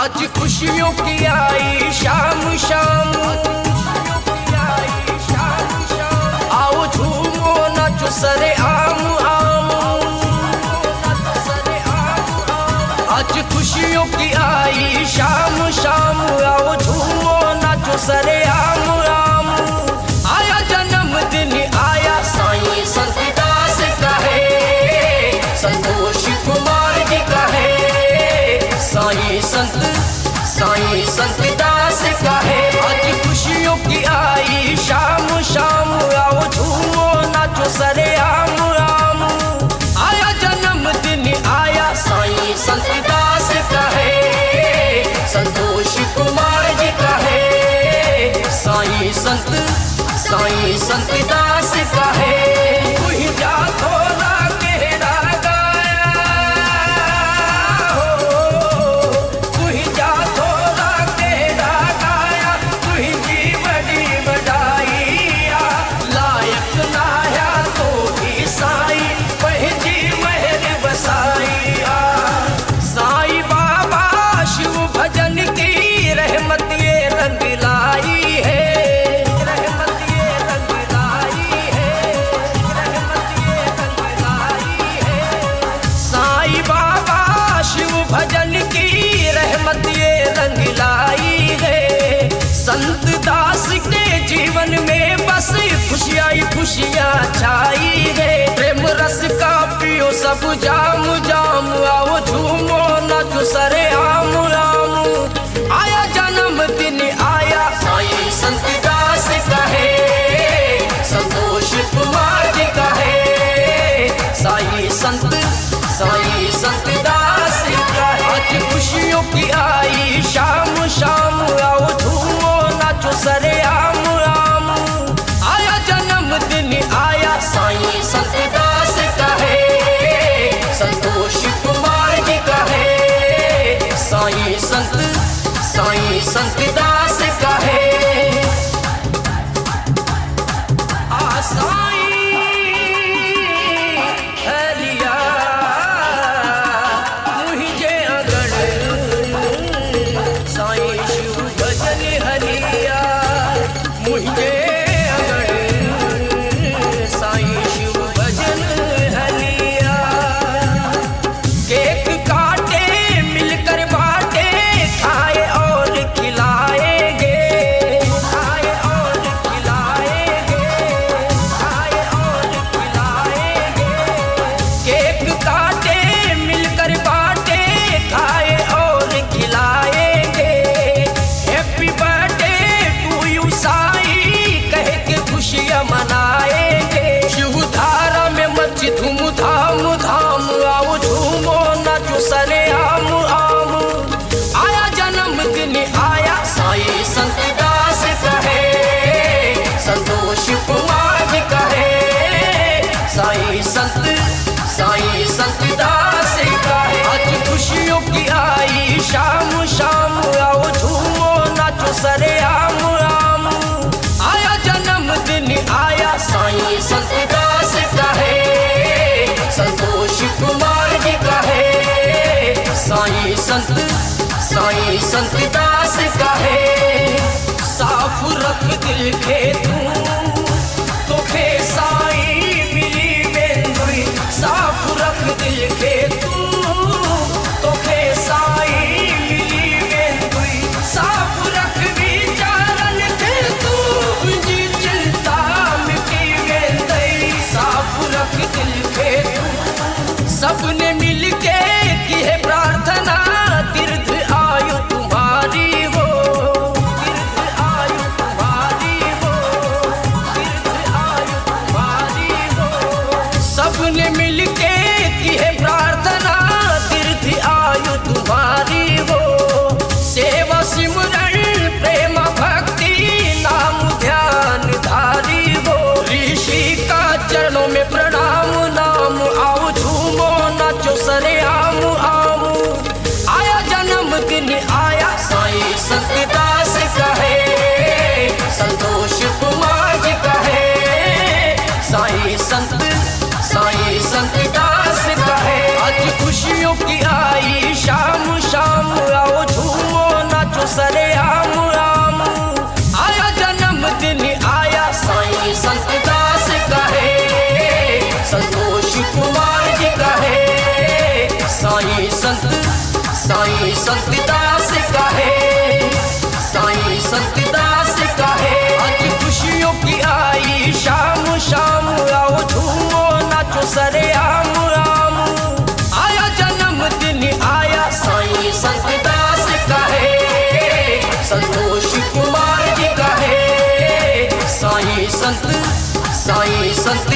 आज खुशियों की आई शाम शाम, आओ झूमो नाचो सरे आम आम। आज खुशियों की आई शाम शाम, आओ झूमो नाचो सरे आम आम। आया जन्मदिन आया साईं संत दास का है, संतोष कुमार जी का है। साईं संत दास का है। आज खुशियों की आई शाम शाम, आओ झूमो नाचो सरे आम आम। आया जन्मदिन आया साईं संत दास का है, संतोष कुमार जी का है। साईं संत दास का है। कोई जा थोड़ा गहरा गाया हो, कोई जा थोड़ा गहरा गाया, कोई जी बड़ी बड़ाइया। लायक नाया तो भी साई, वह जी महर बसाइया। साईं बाबा शिव भजन की रहमत ये रंग लाई है, भजन की रहमत ये रंग लाई है। संत दास के जीवन में बस खुशियाँ छाई है। प्रेम रस का पियो सब जाम जाम, आओ झूमो नाचो सरे आम आम। आया जन्मदिन आया साईं संत दास का है, संतोष कुमार जी का है। साईं संत दास का है। आज खुशियों की आई शाम शाम, आओ झूमो नाचो सरे आम आम। आया जन्मदिन आया साईं संत दास का है, संतोष कुमार जी का है। साईं संत दास का है। साईं संत दास का है। आज खुशियों की आई शाम शाम, आओ झूमो नाचो सरे आम आम। आया जन्मदिन आया साईं संत दास का है, संतोष कुमार जी का है। साईं संत दास का है। साफ रख दिल के तू खे साईं मिली बेंदुई। साफ रख दिल के तू खे साईं मिली बेंदुई। साफ रख विचारन के तू जी चिंता मिटी बेंदई। साफ रख दिल के तू। सबने मिल के की है प्रार्थना, तीर्थ आयु तुम्हारी हो, तीर्थ आयु तुम्हारी हो, तीर्थ आयु तुम्हारी हो। सबने मिल के की है प्रार्थना, तीर्थ आयु तुम्हारी हो। सेवा सिमरन प्रेम भक्ति नाम ध्यान धारी हो। ऋषि का चरणों में प्रणाम नाम, आओ झूमो नाचो सरे आम आम। आया जन्मदिन आया साईं संत दास का है, संतोष कुमार जी का है। साईं संत दास का है। आज खुशियों की आई शाम शाम, आओ झूमो संत दास कहे, साईं संत दास कहे। आज खुशियों की आई शाम, शाम आओ झूमो नाचो सरे आम आम। आया जन्मदिन आया साईं संत दास कहे, संतोष कुमार जी कहे, साईं संत